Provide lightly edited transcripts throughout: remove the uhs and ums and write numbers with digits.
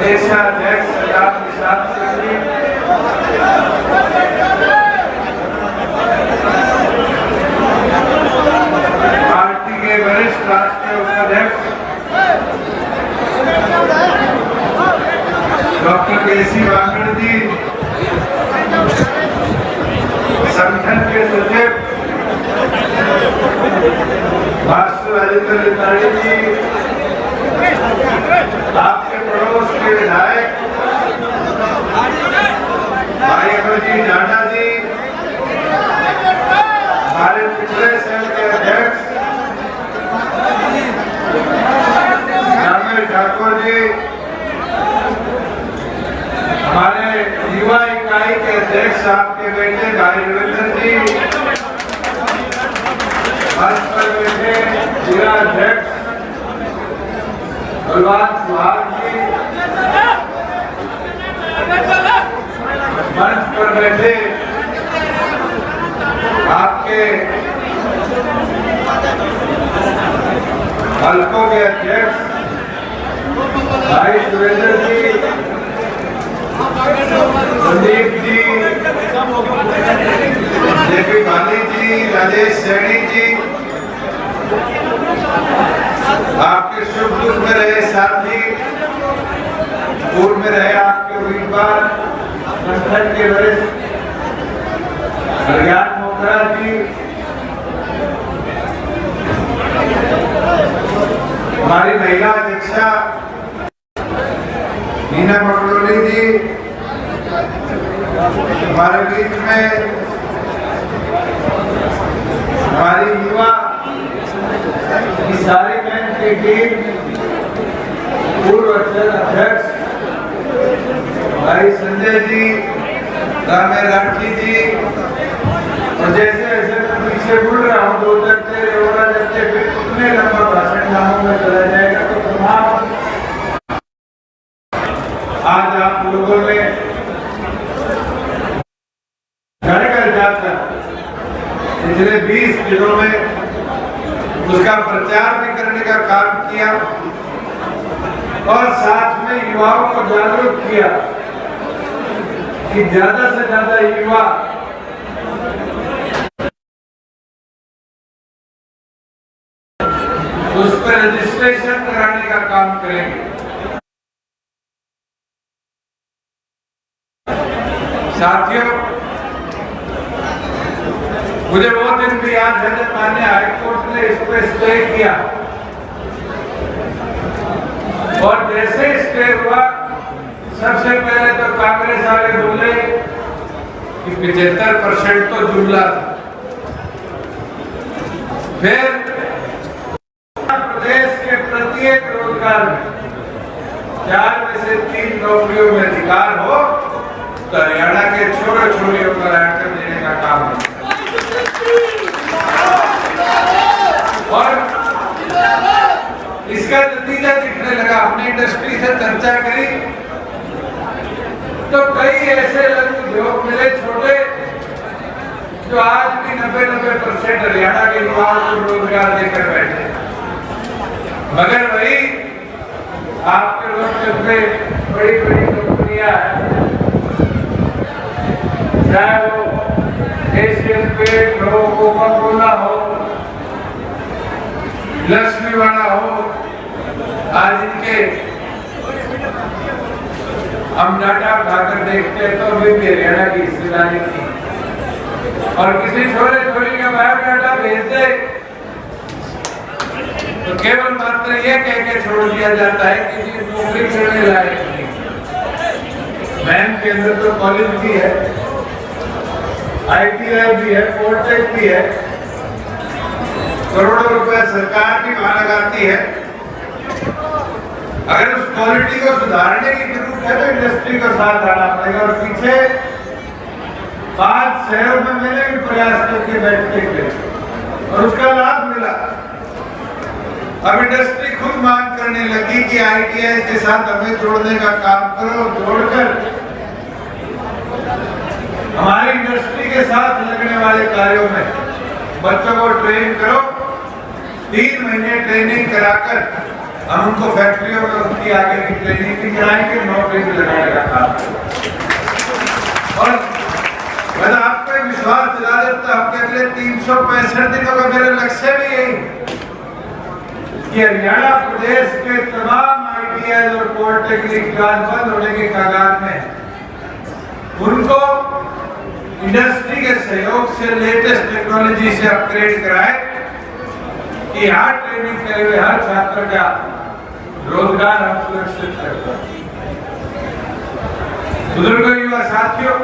प्रदेशाध्यक्ष सरदार निशांत सिंह जी, पार्टी के वरिष्ठ राष्ट्रीय उपाध्यक्ष डॉक्टर केसी वाकड़ जी, संगठन के सचिव मास्टर राजेंद्र लिताड़ी जी, आपके पड़ोस के विधायक भाई अमरजी नाडा जी, हमारे पिछले सेल के अध्यक्ष रामेश ठाकुर जी, हमारे युवा इकाई के अध्यक्ष आपके बेटे भाई रविंद्र जी, मंच पर बैठे जिला अध्यक्ष बलवान सुहाग जी, मंच पर बैठे आपके हल्कों के अध्यक्ष भाई सुरेंद्र जी, संदीप जी, जेपी भाली जी, राजेश सैनी जी, आपके सुख दुख में रहे साथी, पूर्व में रहे आपके उम्मीदवार संगठन के वरिष्ठ ज्ञान मोखरा जी, हमारी महिला अध्यक्षा मीना पटोली जी, हमारे बीच में हमारी युवा की सारी बैंक की टीम, पूर्व अध्यक्ष भाई संजय जी, रामे राठी जी, और जैसे जैसे मैं पीछे मुड़ रहा हूँ दो जगते रेवड़ा जगते फिर उतने लंबा भाषण नामों में चला जाएगा। तो तमाम आज आप लोगों ने घर घर जाकर पिछले 20 दिनों में उसका प्रचार भी करने का काम किया और साथ में युवाओं को जागरूक किया कि ज्यादा से ज्यादा युवा उस पर रजिस्ट्रेशन कराने का काम करेंगे। साथियों, मुझे वो दिन भी याद है जब माननीय हाईकोर्ट ने इस पर स्टे किया और जैसे स्टे हुआ सबसे पहले तो कांग्रेस वाले बोले कि 75% तो जुमला था। फिर प्रदेश के प्रत्येक रोजगार में 4 में से 3 नौकरियों में अधिकार हो तो हरियाणा के छोटे छोटियों को आयकर देने का काम है। और इसका नतीजा दिखने लगा। हमने इंडस्ट्री से चर्चा करी तो कई ऐसे लघु उद्योग मिले छोटे जो आज भी 90% हरियाणा के युवाओं को रोजगार देकर बैठे। मगर वही आपके लोग में बड़ी बड़ी कंपनियां हैं, चाहे वो एशियन पेंट हो, कोका कोला हो, लक्ष्मी वाला हो, आज इनके हम डाटा उठाकर देखते हैं तो अभी भी हरियाणा की हिस्सेदारी थी। और किसी छोटे छोरी का बायोडाटा भेज दे तो केवल मात्र ये कह के छोड़ दिया जाता है कि जी नौकरी करने लायक नहीं। बैंक के अंदर तो कॉलेज भी है, ITI भी है, पोर्टेक भी है, करोड़ों रुपए सरकार भी वहां लगाती है। अगर उस क्वालिटी को सुधारने की जरूरत है तो इंडस्ट्री को साथ आना पड़ेगा। और पीछे 5 शहरों में मैंने भी प्रयास करके बैठने के और उसका लाभ मिला। अब इंडस्ट्री खुद मांग करने लगी कि ITI के साथ हमें जोड़ने का काम करो, जोड़कर हमारी इंडस्ट्री के साथ लगने वाले कार्यों में बच्चों को ट्रेन करो 3 महीने ट्रेनिंग कराकर हम उनको फैक्ट्रियों में उनकी आगे की ट्रेनिंग भी कराएंगे, नौकरी भी लगाने का काम। और मैं आपको एक विश्वास दिला देता हूं कि अगले 365 दिनों का मेरा लक्ष्य भी यही कि हरियाणा प्रदेश के तमाम आईटीआई और पॉलिटेक्निक क्लास बंद होने के कगार में उनको इंडस्ट्री के सहयोग से लेटेस्ट टेक्नोलॉजी से अपग्रेड कराए कि यहाँ ट्रेनिंग करे हुए हर छात्र का रोजगार हम सुरक्षित करते हैं। बुजुर्गों, युवा साथियों,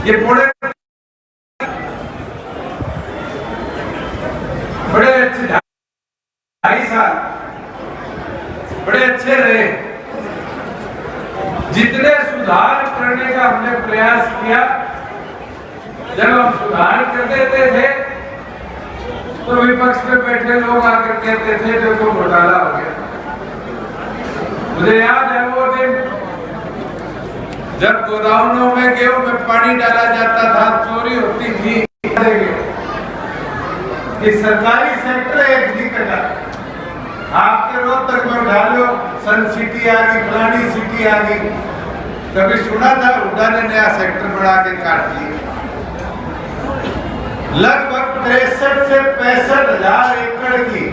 ये बड़े अच्छे 2.5 साल बड़े अच्छे रहे। जितने सुधार करने का हमने प्रयास किया, जब हम सुधार कर देते थे तो विपक्ष में बैठे लोग आकर कहते थे देखो घोटाला हो गया। मुझे याद है वो दिन जब गोदामों में गेहूं में पानी डाला जाता था, चोरी होती थी कि सरकारी सेक्टर एक भी कटा। आपके रोहतक में उठा लो, सन सिटी आ गई, फलानी सिटी आ गई। कभी सुना था हुड्डा ने नया सेक्टर बढ़ा के काट दिया। लगभग 63 से 65,000 एकड़ की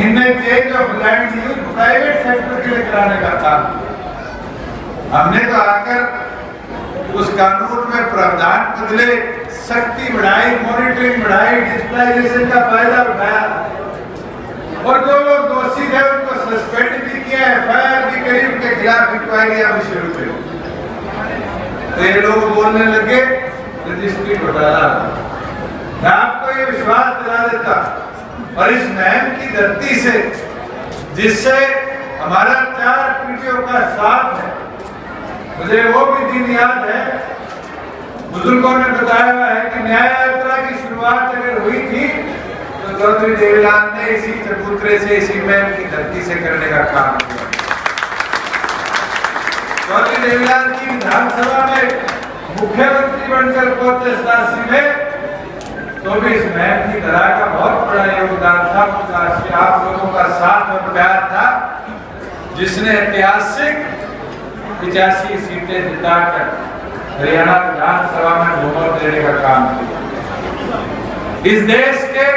इनमें change of land use private sector के लिए कराने का काम। हमने तो आकर उस कानून में प्रावधान बदले, सख्ती बढ़ाई, मॉनिटरिंग बढ़ाई, डिजिटलाइजेशन का फायदा उठाया और जो लोग दोषी थे उनको सस्पेंड भी किया, एफआईआर भी करी, उनके खिलाफ इंक्वायरी भी शुरू करी। तो ये लोग बोलने लगे रजिस्ट्री घोटाला। मैं आपको ये विश्वास दिला देता और इस महम की धरती से, जिससे हमारा 4 पीढ़ियों का साथ है, मुझे वो भी दिन याद है, बुजुर्गों ने बताया हुआ है कि न्याय यात्रा की शुरुआत अगर हुई थी तो चौधरी देवीलाल ने इसी चबूतरे से, इसी महम की धरती से करने का काम किया। चौधरी देवीलाल की विधानसभा में मुख्यमंत्री बनकर पहुंचे 87 में, तो भी इस महम की धरा का बहुत बड़ा योगदान था। आप लोगों का साथ और प्यार था, जिसने ऐतिहासिक 85 सीटें जिताकर हरियाणा विधानसभा में बहुमत देने का काम किया। इस देश के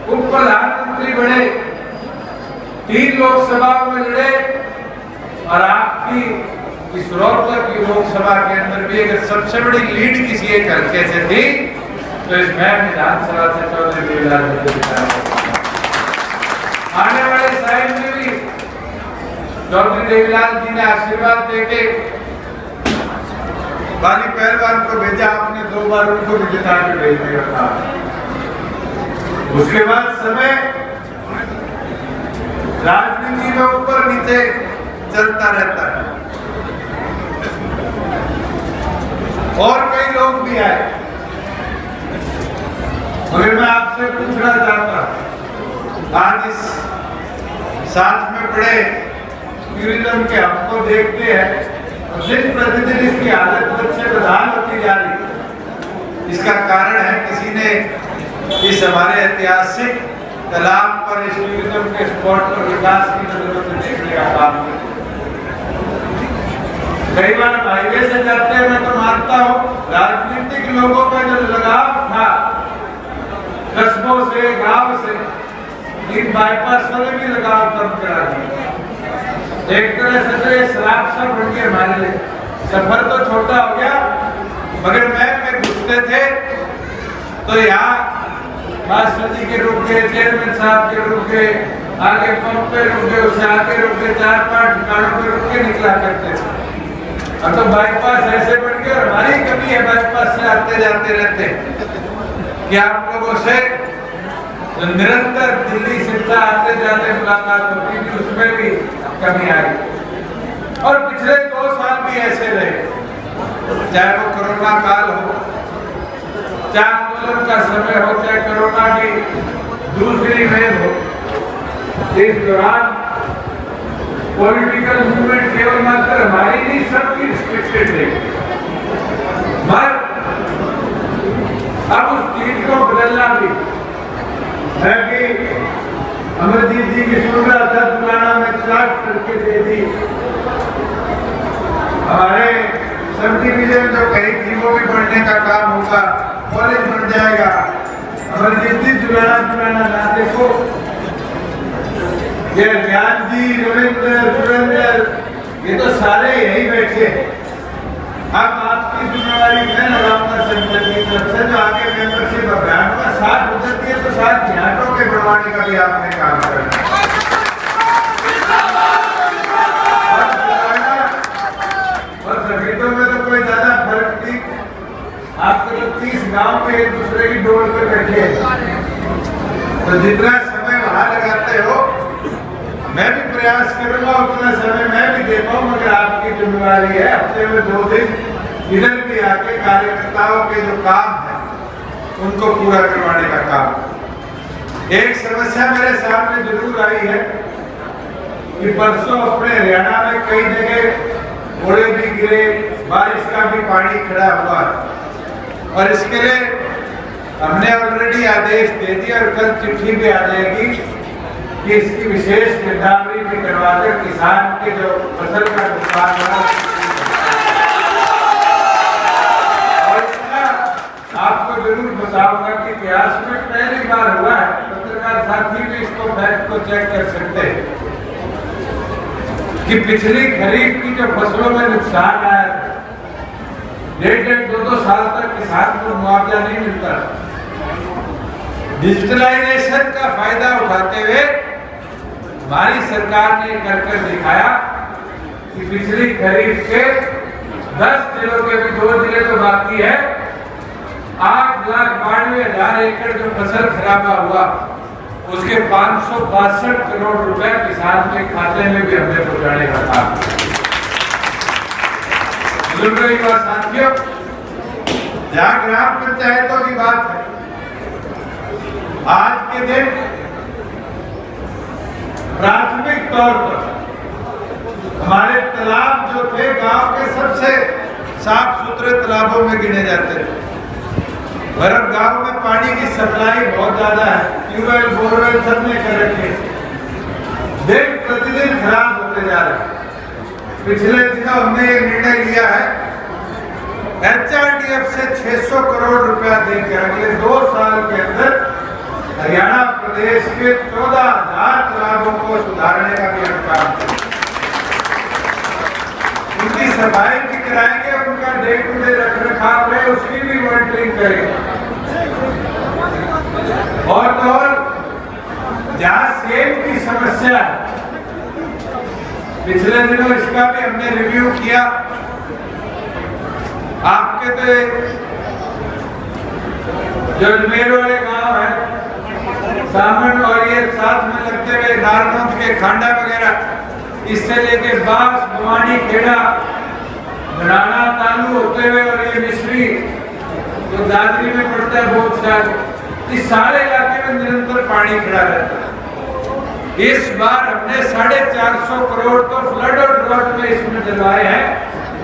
उप प्रधानमंत्री बने, 3 लोकसभाओं में लड़े और आपकी इस रोहतक की लोकसभा के अंदर भी अगर सबसे बड़ी लीड किसी एक हल्के से थी तो इस महम विधानसभा से चौधरी देवीलाल आने वाले टाइम में भी चौधरी देवीलाल जी ने आशीर्वाद देके बाली पहलवान को भेजा, आपने 2 बार उनको भी जिता के भेज दिया था। उसके बाद समय राजनीति में ऊपर नीचे चलता रहता है और कई लोग भी आए, मगर मैं आपसे पूछना चाहता हूं, आज इस साथ में पड़े टूरिज्म के हमको देखते हैं और दिन प्रतिदिन इसकी हालत बदसे बदहाल होती जा रही है। इसका कारण है किसी ने इस हमारे ऐतिहासिक तालाब पर, इस टूरिज्म के स्पॉट पर विकास की नजरों से देखने का काम किया। कई बार हाईवे से जाते हैं, मैं तो मानता हूँ राजनीतिक लोगों का जो लगाव था कस्बों से, गांव से, इन बाईपास वाले भी लगाव कम करा दिया। एक तरह से तो ये शराब सा बन के हमारे लिए सफर तो छोटा हो गया, मगर मैं घुसते थे तो यहाँ मास्टर जी के रुक गए, चेयरमैन साहब के रुक गए, आगे पंप पे रुक गए, उससे आगे रुक गए, 4-5 ठिकानों पे रुक के निकला करते थे। अब तो बाईपास ऐसे बन गए, हमारी कमी है बाईपास से आते जाते रहते कि आप लोगों से निरंतर दिल्ली शिमला आते जाते मुलाकात होती थी, उसमें भी कमी आ गई। और पिछले 2 साल भी ऐसे रहे, चाहे वो कोरोना काल हो, चाहे आंदोलन का समय हो, चाहे कोरोना की दूसरी वेव हो। इस दौरान पॉलिटिकल मूवमेंट केवल मात्र हमारी नहीं, सबकी रिस्ट्रिक्टेड है। अब उस चीज को बदलना भी है कि अमरजीत जी की सुन रहा था, पुराना में चार्ट करके दे दी। हमारे सब डिवीजन जो कही थी वो भी बढ़ने का काम होगा, कॉलेज बन जाएगा। अमरजीत जी पुराना ना देखो, ये ज्ञान जी, रविंद्र, सुरेंद्र, ये तो सारे यही बैठे। अब आपकी जिम्मेवारी मैं लगाऊंगा संगठन की तरफ से, जो आगे मेंबरशिप अभियान का साथ गुजरती है तो साथ झाटों के बढ़वाने का भी आपने काम करना है। और सफेदों में तो कोई ज्यादा फर्क नहीं, आपके तो 30 गांव में एक दूसरे की डोर पे बैठे हैं, तो जितना समय वहां लगाते हो मैं भी प्रयास करूंगा उतना समय मैं भी दे पाऊं, मगर आपकी जिम्मेवारी है हफ्ते में 2 दिन इधर भी आके कार्यकर्ताओं के जो काम है उनको पूरा करवाने का काम। एक समस्या मेरे सामने जरूर आई है कि परसों अपने हरियाणा में कई जगह ओले भी गिरे, बारिश का भी पानी खड़ा हुआ, और इसके लिए हमने ऑलरेडी आदेश दे दिया और कल चिट्ठी भी आ जाएगी कि इसकी विशेष गिरदावरी भी करवाकर किसान के जो फसल का नुकसान हुआ, और इसका आपको जरूर बताऊंगा कि इतिहास में पहली बार हुआ है, पत्रकार साथी भी इसको फैक्ट को चेक कर सकते हैं कि पिछली खरीफ की जो फसलों में नुकसान आया था, 1.5-2 साल तक किसान को मुआवजा नहीं मिलता। डिजिटलाइजेशन का फायदा उठाते हुए हमारी सरकार ने कर दिखाया कि पिछली खरीफ के 10 जिलों के भी 2 जिले तो बाकी है, 8,92,000 एकड़ जो फसल खराबा हुआ उसके 562 करोड़ रुपए किसान के खाते में भी हमने पहुंचाने का काम किया। साथियों, जहाँ ग्राम पंचायतों की बात है, आज के दिन प्राथमिक तौर पर हमारे तालाब जो थे गांव के सबसे साफ सुथरे तालाबों में गिने जाते थे, पर अब गांव में पानी की सप्लाई बहुत ज्यादा है, ट्यूबवेल बोरवेल सबने कर रखे, दिन प्रतिदिन खराब होते जा रहे। पिछले दिनों हमने ये निर्णय लिया है HRDF से 600 करोड़ रुपया देकर अगले 2 साल के अंदर हरियाणा प्रदेश के 14,000 तालाबों को सुधारने का भी हम काम करेंगे। उनकी सफाई भी कराएंगे, उनका डे टू डे रख रखाव है उसकी भी मॉनिटरिंग करेंगे। और जहाँ सेब की समस्या है, पिछले दिनों इसका भी हमने रिव्यू किया। आपके तो जो अजमेर वाले गांव है सामन और ये साथ में लगते हुए नारनौंद के खांडा वगैरह, इससे लेके बास, भवानी, खेड़ा, घराना, तालू होते हुए और ये मिश्री जो दादरी में पड़ता है बहुत साल, इस सारे इलाके में निरंतर पानी खड़ा रहता है। इस बार हमने 450 करोड़ तो फ्लड और ड्रॉट में इसमें डलवाए हैं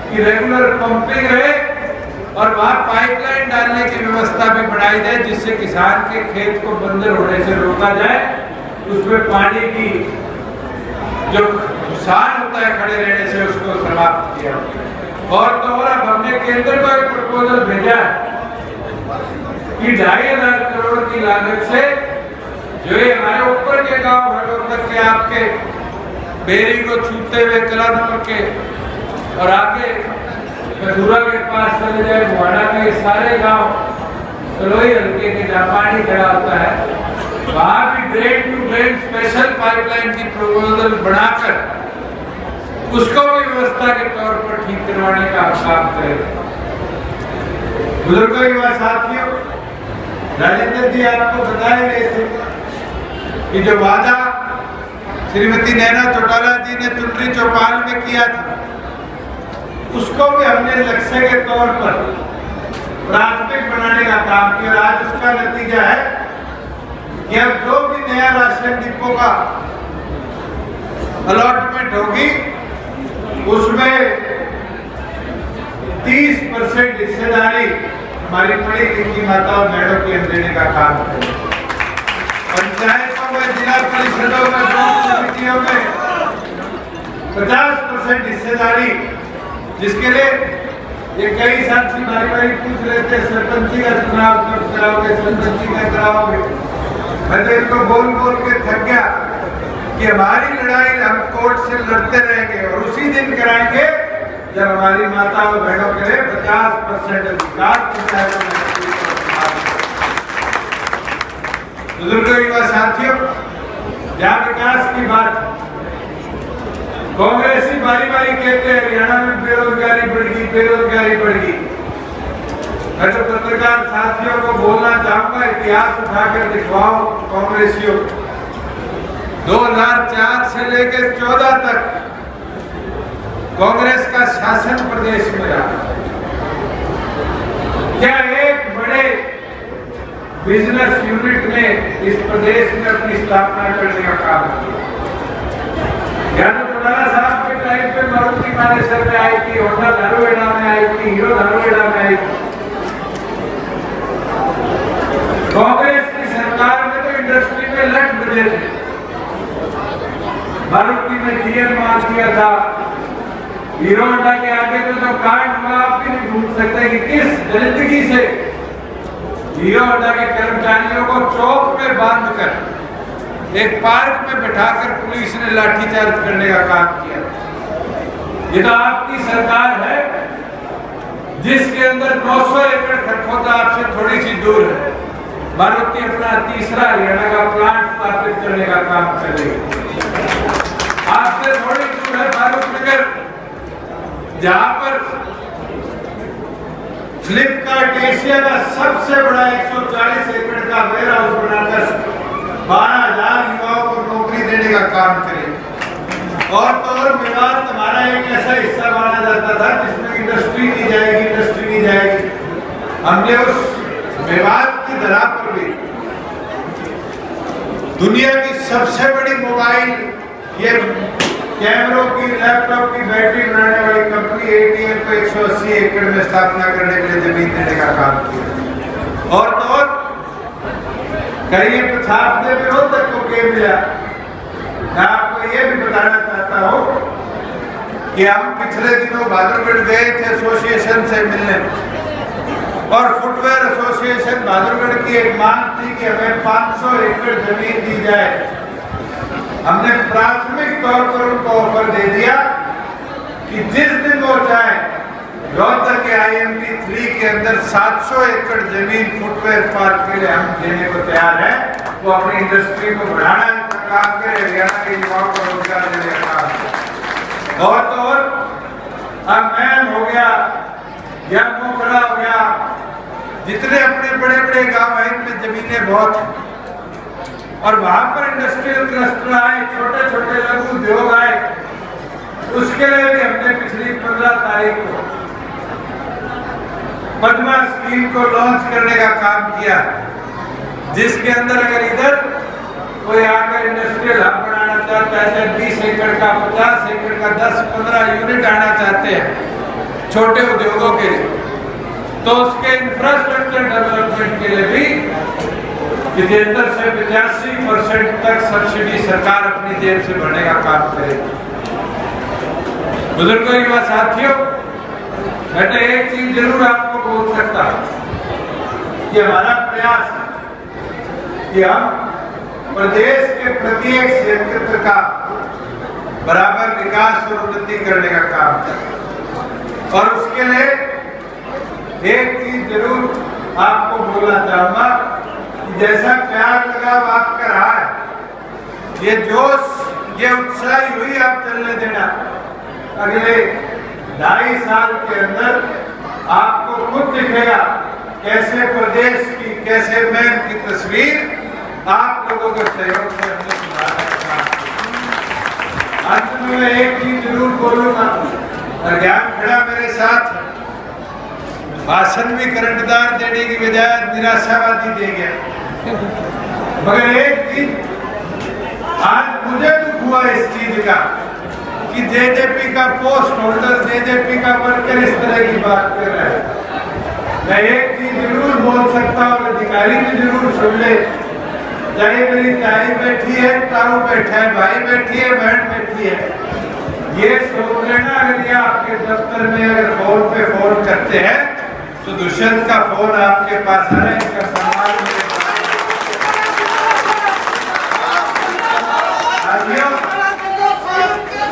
कि रेगुलर पंपिंग रहे और वहां पाइपलाइन डालने की व्यवस्था भी बनाई जाए, जिससे किसान के खेत को बंजर होने से रोका जाए, उसमें पानी की जो नुकसान होता है खड़े रहने से उसको समाप्त किया। और तो और अब हमने केंद्र को एक प्रपोजल भेजा है कि 2,500 करोड़ की लागत से जो ये हमारे ऊपर के गांव भटोर के आपके बेरी को छूते हुए कलानौर के और आगे कसूरा के पास चले जाए बुहाड़ा के सारे गांव तलोई हल्के के जहाँ पानी खड़ा होता है, वहां भी drain to drain special pipeline की प्रपोजल बनाकर उसको भी व्यवस्था के तौर पर ठीक करवाने का काम करें। बुजुर्गों युवा साथियों, राजेंद्र जी आपको बताए गए थे कि जो वादा श्रीमती नैना चौटाला जी ने चुनरी चौपाल में किया था, उसको भी हमने लक्ष्य के तौर पर प्राथमिक बनाने का काम किया। आज उसका नतीजा है कि अब जो भी नया राशन डिपो का अलॉटमेंट होगी उसमें 30% हिस्सेदारी हमारी पढ़ी लिखी माता और बहनों की हम देने का काम करें। पंचायतों में, जिला परिषदों में, ब्लॉक समितियों में 50% हिस्सेदारी, जिसके लिए ये कई साथी बारी पूछ लेते हैं सरपंची का चुनाव कब कराओगे, सरपंची का कराओगे। मैं तो इनको बोल के थक गया कि हमारी लड़ाई हम कोर्ट से लड़ते रहेंगे और उसी दिन कराएंगे जब हमारी माता और बहनों के लिए 50% अधिकार पंचायतों में। बुजुर्गों, युवा साथियों, जहाँ विकास की बात, कांग्रेसी बारी कहते हैं हरियाणा में बेरोजगारी बढ़ गई। मैं तो पत्रकार साथियों को बोलना चाहूंगा, इतिहास उठाकर दिखवाओ कांग्रेसियों। 2004 से लेकर 14 तक कांग्रेस का शासन प्रदेश में रहा। क्या एक बड़े बिजनेस यूनिट ने इस प्रदेश में अपनी स्थापना करने का काम किया? या तो पुराना साहब के टाइम पे मारुति मानेसर में आई थी, होंडा धारूहेड़ा में आई थी, हीरो धारूहेड़ा में आई थी। कांग्रेस की सरकार में तो इंडस्ट्री में लट बजे थे। मारुति में डीएल मार दिया था, हीरो होंडा के आगे तो कांड हुआ, आप भी नहीं भूल सकते कि किस दरिद्रगी से हीरो होंडा के कर्मचारियों को चौक पे बांधकर एक पार्क में बिठाकर पुलिस ने लाठीचार्ज करने का काम किया। ये तो आपकी सरकार है जिसके अंदर 900 एकड़ खटखोदा आपसे थोड़ी सी दूर है। मारुति अपना तीसरा हरियाणा का प्लांट स्थापित करने का काम कर रही है। आपसे थोड़ी दूर है फारूकनगर, जहां पर फ्लिपकार्ट एशिया का सबसे बड़ा 140 एकड़ का वेयर हाउस बनाकर 12,000 युवाओं को नौकरी देने का काम करे। और मेवात हमारा एक ऐसा हिस्सा माना जाता था जिसमें इंडस्ट्री नहीं जाएगी। हमने उस मेवात की धरा पर भी दुनिया की सबसे बड़ी मोबाइल, ये कैमरों की, लैपटॉप की बैटरी बनाने वाली कंपनी एटीएम को 180 एकड़ में स्थापना करने के लिए जमीन देने का काम किया। और तो और कई छात्र विरोधक को क्या मिला। मैं आपको ये भी बताना चाहता हूँ कि हम पिछले दिनों बहादुरगढ़ गए थे एसोसिएशन से मिलने, और फुटवेयर एसोसिएशन बहादुरगढ़ की एक मांग थी कि हमें 500 एकड़ जमीन दी जाए। हमने प्राथमिक तौर पर उनको ऑफर दे दिया कि जिस दिन वो चाहे रोहतक के IMT 3 के अंदर 700 एकड़ जमीन फुटवेयर पार्क के लिए हम देने को तैयार हैं। वो अपनी इंडस्ट्री को बढ़ाना का काम करे, हरियाणा के युवाओं को रोजगार देने का काम करे। और तो और अब मैन हो गया या मोखड़ा हो गया, जितने अपने बड़े गांव हैं इनमें जमीनें बहुत हैं और वहां पर इंडस्ट्रियल क्लस्टर आए, छोटे लघु उद्योग आए। उसके लिए भी हमने पिछली 15 तारीख को पद्मा स्कीम को लॉन्च करने का काम किया, जिसके अंदर अगर इधर कोई आकर इंडस्ट्रियल हब बनाना चाहता है, 20 एकड़ का, 50 एकड़ का, 10-15 यूनिट आना चाहते हैं छोटे उद्योगों के लिए, तो उसके इंफ्रास्ट्रक्चर डेवलपमेंट के लिए भी 75 से 85% तक सब्सिडी सरकार अपनी जेब से भरने का काम करेगी। बुजुर्गों, युवा साथियों, मैं तो एक चीज जरूर आपको बोल सकता हूं कि हमारा प्रयास है कि हम प्रदेश के प्रत्येक क्षेत्र का बराबर विकास और उन्नति करने का काम करें। और उसके लिए एक चीज जरूर आपको बोलना चाहूंगा कि जैसा प्यार लगाव आपका रहा है, ये जोश, ये उत्साही हुई आप चलने देना। अगले 2.5 साल के अंदर आपको खुद दिखेगा कैसे प्रदेश की, कैसे मैन की तस्वीर आप लोगों के सहयोग से हमने सुधारने का काम किया। अंत में मैं एक चीज जरूर बोलूंगा, और ज्ञान खड़ा मेरे साथ, भाषण भी करंटदार देने की बजाय निराशावादी दे गया। मगर एक चीज आज मुझे दुख हुआ इस चीज का कि जेजेपी का पोस्ट होल्डर, जेजेपी का वर्कर इस तरह की बात कर रहा है। मैं एक चीज जरूर बोल सकता हूँ, अधिकारी भी जरूर सुन ले, चाहे मेरी ताई बैठी है, ताऊ बैठा है, भाई बैठी है, बहन बैठी है, ये सोच लेना अगर ये आपके दफ्तर में अगर फोन पे फोन करते हैं तो दुष्यंत का फोन आपके पास आ रहा है, इसका सम्मान मेरे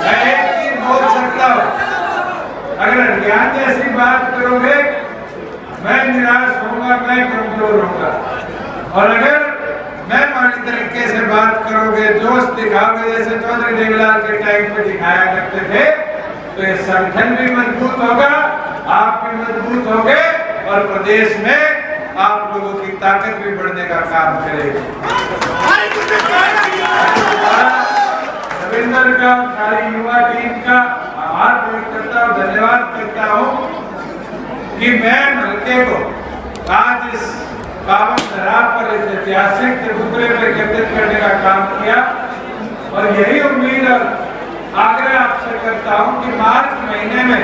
मैं एक चीज बोल सकता हूँ, अगर ज्ञान जैसी बात करोगे मैं निराश होऊंगा, मैं कमजोर होऊंगा, और अगर मैं मानी तरीके से बात करोगे, जोश दिखाओगे जैसे चौधरी देवीलाल के टाइम पे दिखाया करते थे, तो ये संगठन भी मजबूत होगा, आप भी मजबूत होंगे और प्रदेश में आप लोगों की ताकत भी बढ़ने का काम करेगी। रविंदर का सारी युवा टीम का आभार व्यक्त करता हूँ, धन्यवाद करता हूँ कि मैं हल्के को आज इस पावन धरा पर इस ऐतिहासिक चबूतरे पर एकत्रित करने का काम किया, और यही उम्मीद और आग्रह आपसे करता हूं कि मार्च महीने में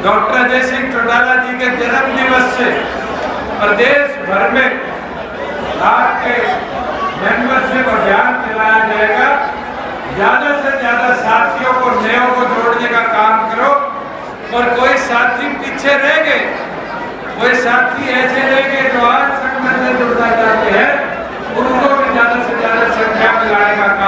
डॉक्टर अजय सिंह चौटाला जी के जन्म दिवस से प्रदेश भर में आपके मेंबरशिप अभियान चलाया जाएगा। ज्यादा से ज्यादा साथियों को, नयों को जोड़ने का काम करो, और कोई साथी पीछे रह गए, कोई साथी ऐसे रह गए जो आज